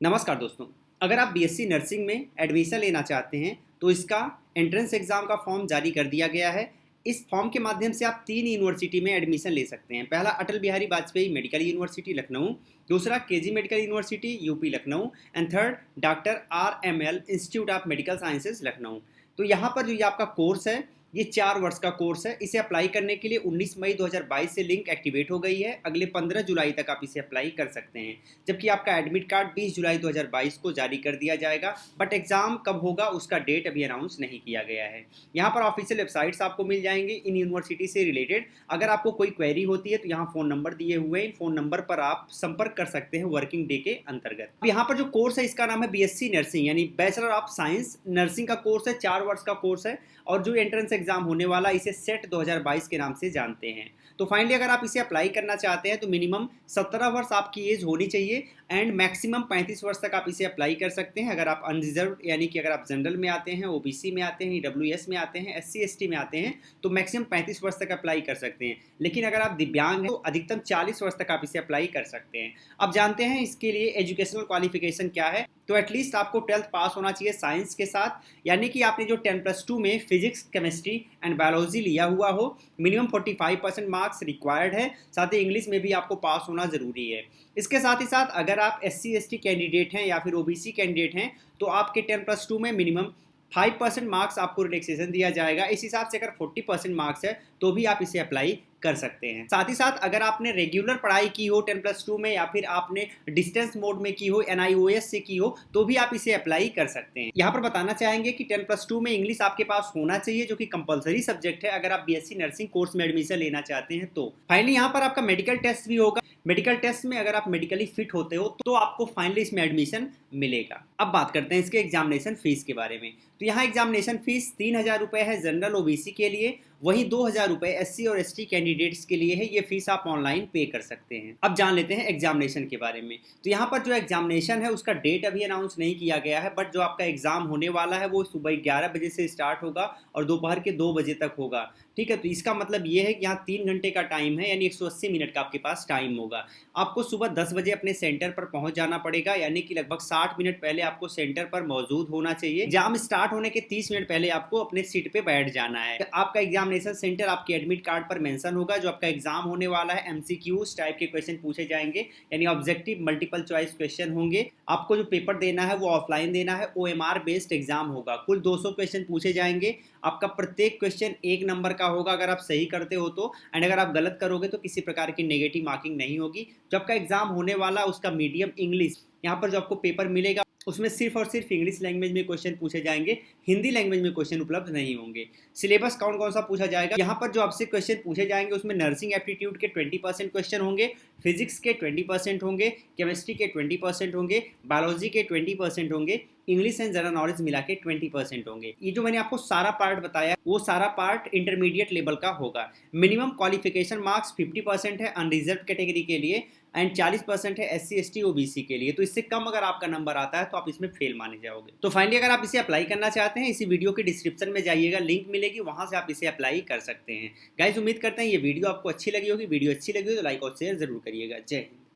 नमस्कार दोस्तों, अगर आप बीएससी नर्सिंग में एडमिशन लेना चाहते हैं तो इसका एंट्रेंस एग्ज़ाम का फॉर्म जारी कर दिया गया है। इस फॉर्म के माध्यम से आप 3 यूनिवर्सिटी में एडमिशन ले सकते हैं। पहला अटल बिहारी वाजपेयी मेडिकल यूनिवर्सिटी लखनऊ, दूसरा KG medical university UP Lucknow and third doctor RML institute of medical sciences Lucknow. तो यहाँ पर जो ये आपका कोर्स है ये 4 वर्ष का कोर्स है। इसे अप्लाई करने के लिए 19 मई 2022 से लिंक एक्टिवेट हो गई है। अगले 15 जुलाई तक आप इसे अप्लाई कर सकते हैं, जबकि आपका एडमिट कार्ड 20 जुलाई 2022 को जारी कर दिया जाएगा। बट एग्जाम कब होगा उसका डेट अभी अनाउंस नहीं किया गया है। यहाँ पर ऑफिशियल वेबसाइट्स आपको मिल जाएंगे इन यूनिवर्सिटी से रिलेटेड। अगर आपको कोई क्वेरी होती है तो यहाँ फ़ोन नंबर दिए हुए हैं, इन फ़ोन नंबर पर आप संपर्क कर सकते हैं वर्किंग डे के अंतर्गत। अब यहाँ पर जो कोर्स है इसका नाम है बीएससी नर्सिंग यानी बैचलर ऑफ साइंस नर्सिंग का कोर्स है। 4 वर्ष का कोर्स है और जो एंट्रेंस एग्जाम होने वाला इसे सेट 2022 के नाम से जानते हैं। तो फाइनली अगर आप इसे अप्लाई करना चाहते हैं तो मिनिमम 17 वर्ष आपकी एज होनी चाहिए एंड मैक्सिमम 35 वर्ष तक आप इसे अप्लाई कर सकते हैं। अगर आप अनरिजर्व यानी कि अगर आप जनरल में आते हैं, ओबीसी में आते हैं, ईडब्ल्यूएस में आते हैं, SC ST में आते हैं तो मैक्सिमम 35 वर्ष तक अप्लाई कर सकते हैं। लेकिन अगर आप दिव्यांग हैं तो अधिकतम 40 वर्ष तक आप इसे अप्लाई कर सकते हैं। अब जानते हैं इसके लिए एजुकेशनल क्वालिफिकेशन क्या है। तो एटलीस्ट आपको 12th पास होना चाहिए साइंस के साथ, यानी कि आपने जो 10+2 में फिजिक्स, केमिस्ट्री एंड बायोलॉजी लिया हुआ हो। मिनिमम 45% मार्क्स रिक्वायर्ड है। साथ ही इंग्लिश में भी आपको पास होना ज़रूरी है। इसके साथ ही साथ अगर आप SC ST कैंडिडेट हैं या फिर OBC कैंडिडेट हैं तो आपके 10+2 में मिनिमम 5% मार्क्स आपको रिलैक्सेशन दिया जाएगा। इस हिसाब से अगर 40% मार्क्स है तो भी आप इसे अप्लाई कर सकते हैं। साथ ही साथ अगर आपने रेगुलर पढ़ाई की हो 10+2 में या फिर आपने डिस्टेंस मोड में की हो, NIOS से की हो तो भी आप इसे अप्लाई कर सकते हैं। यहाँ पर बताना चाहेंगे कि 10+2 में इंग्लिश आपके पास होना चाहिए, जो कि कंपलसरी सब्जेक्ट है अगर आप BSc नर्सिंग कोर्स में एडमिशन लेना चाहते हैं तो। फाइनली यहाँ पर आपका मेडिकल टेस्ट भी होगा। मेडिकल टेस्ट में अगर आप मेडिकली फिट होते हो तो आपको फाइनली इसमें एडमिशन मिलेगा। अब बात करते हैं इसके एग्जामिनेशन फीस के बारे में। तो यहाँ एग्जामिनेशन फीस 3000 रुपये है जनरल OBC के लिए, वहीं 2000 रुपये SC और ST कैंडिडेट्स के लिए है। ये फीस आप ऑनलाइन पे कर सकते हैं। अब जान लेते हैं एग्जामिनेशन के बारे में। तो यहाँ पर जो एग्जामिनेशन है उसका डेट अभी अनाउंस नहीं किया गया है, बट जो आपका एग्जाम होने वाला है वो सुबह 11 बजे से स्टार्ट होगा और दोपहर के 2 बजे तक होगा। ठीक है, तो इसका मतलब ये है कि यहाँ 3 घंटे का टाइम है, यानी 180 मिनट का आपके पास टाइम होगा। आपको सुबह 10 बजे अपने सेंटर पर पहुंच जाना पड़ेगा, यानी कि लगभग 60 मिनट पहले आपको सेंटर पर मौजूद होना चाहिए। एग्जाम स्टार्ट होने के 30 मिनट पहले आपको अपने सीट पे बैठ जाना है। आपका एग्जामिनेशन सेंटर आपके एडमिट कार्ड पर मेंशन होगा। जो आपका एग्जाम होने वाला है MCQs टाइप के क्वेश्चन पूछे जाएंगे, यानी ऑब्जेक्टिव मल्टीपल चॉइस क्वेश्चन होंगे। आपको जो पेपर देना है वो ऑफलाइन देना है, OMR बेस्ड एग्जाम होगा। कुल 200 क्वेश्चन पूछे जाएंगे। आपका प्रत्येक क्वेश्चन 1 नंबर का होगा अगर आप सही करते हो तो, एंड अगर आप गलत करोगे तो किसी प्रकार की नेगेटिव मार्किंग नहीं होगी। जो आपका एग्जाम होने वाला उसका मीडियम इंग्लिश, यहाँ पर जो आपको पेपर मिलेगा उसमें सिर्फ और सिर्फ इंग्लिश लैंग्वेज में क्वेश्चन पूछे जाएंगे, हिंदी लैंग्वेज में क्वेश्चन उपलब्ध नहीं होंगे। सिलेबस कौन कौन सा पूछा जाएगा, यहाँ पर जो आपसे क्वेश्चन पूछे जाएंगे उसमें नर्सिंग एप्टीट्यूड के 20% क्वेश्चन होंगे, फिजिक्स के 20% होंगे, केमिस्ट्री के 20% होंगे, बायोलॉजी के 20% होंगे, इंग्लिश एंड जनरल नॉलेज मिला के 20% होंगे। ये जो मैंने आपको सारा पार्ट बताया वो सारा पार्ट इंटरमीडिएट लेवल का होगा। मिनिमम क्वालिफिकेशन मार्क्स 50% है अनरिजर्व कैटेगरी के लिए एंड 40% है SC ST OBC के लिए। तो इससे कम अगर आपका नंबर आता है तो आप इसमें फेल माने जाओगे। तो फाइनली अगर आप इसे अप्लाई करना चाहते हैं, इसी वीडियो के डिस्क्रिप्शन में जाइएगा, लिंक मिलेगी, वहां से आप इसे अप्लाई कर सकते हैं। गाइस उम्मीद करते हैं ये वीडियो आपको अच्छी लगी होगी। वीडियो अच्छी लगी हो तो लाइक और शेयर जरूर करिएगा। जय हिंद।